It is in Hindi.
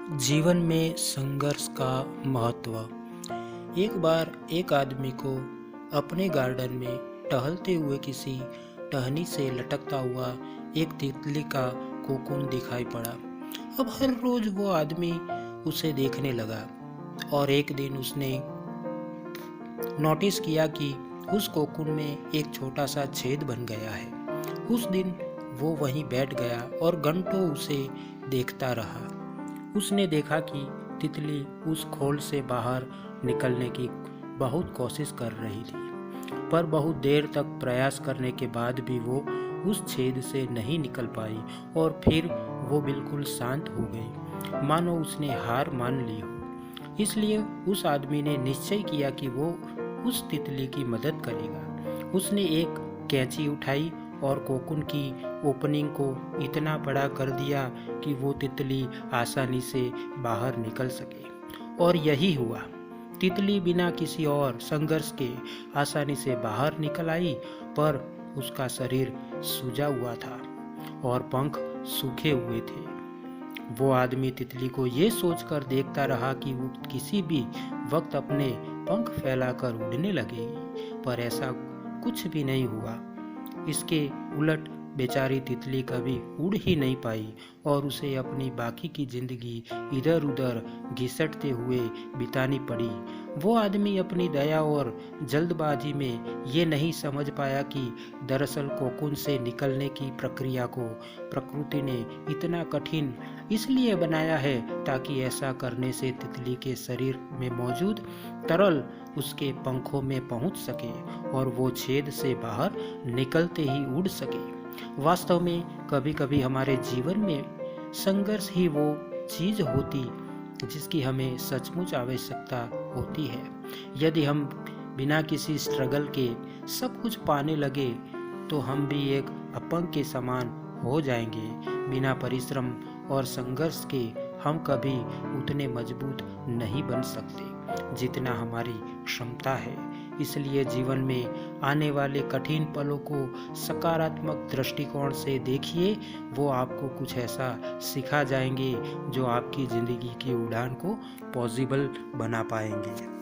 जीवन में संघर्ष का महत्व। एक बार एक आदमी को अपने गार्डन में टहलते हुए किसी टहनी से लटकता हुआ एक तितली का कोकून दिखाई पड़ा। अब हर रोज वो आदमी उसे देखने लगा और एक दिन उसने नोटिस किया कि उस कोकून में एक छोटा सा छेद बन गया है। उस दिन वो वहीं बैठ गया और घंटों उसे देखता रहा। उसने देखा कि तितली उस खोल से बाहर निकलने की बहुत कोशिश कर रही थी, पर बहुत देर तक प्रयास करने के बाद भी वो उस छेद से नहीं निकल पाई और फिर वो बिल्कुल शांत हो गई, मानो उसने हार मान ली हो। इसलिए उस आदमी ने निश्चय किया कि वो उस तितली की मदद करेगा। उसने एक कैंची उठाई और कोकून की ओपनिंग को इतना बड़ा कर दिया कि वो तितली आसानी से बाहर निकल सके। और यही हुआ। तितली बिना किसी और संघर्ष के आसानी से बाहर निकल आई, पर उसका शरीर सूजा हुआ था और पंख सूखे हुए थे। वो आदमी तितली को ये सोचकर देखता रहा कि वो किसी भी वक्त अपने पंख फैलाकर उड़ने लगेगी, पर ऐसा कुछ भी नहीं हुआ। इसके उलट बेचारी तितली कभी उड़ ही नहीं पाई और उसे अपनी बाकी की जिंदगी इधर उधर घिसटते हुए बितानी पड़ी। वो आदमी अपनी दया और जल्दबाजी में ये नहीं समझ पाया कि दरअसल कोकून से निकलने की प्रक्रिया को प्रकृति ने इतना कठिन इसलिए बनाया है ताकि ऐसा करने से तितली के शरीर में मौजूद तरल उसके पंखों में पहुंच सके और वो छेद से बाहर निकलते ही उड़ सके। वास्तव में कभी कभी हमारे जीवन में संघर्ष ही वो चीज होती जिसकी हमें सचमुच आवश्यकता होती है। यदि हम बिना किसी स्ट्रगल के सब कुछ पाने लगे तो हम भी एक अपंग के समान हो जाएंगे। बिना परिश्रम और संघर्ष के हम कभी उतने मजबूत नहीं बन सकते जितना हमारी क्षमता है। इसलिए जीवन में आने वाले कठिन पलों को सकारात्मक दृष्टिकोण से देखिए। वो आपको कुछ ऐसा सिखा जाएंगे जो आपकी ज़िंदगी की उड़ान को पॉसिबल बना पाएंगे।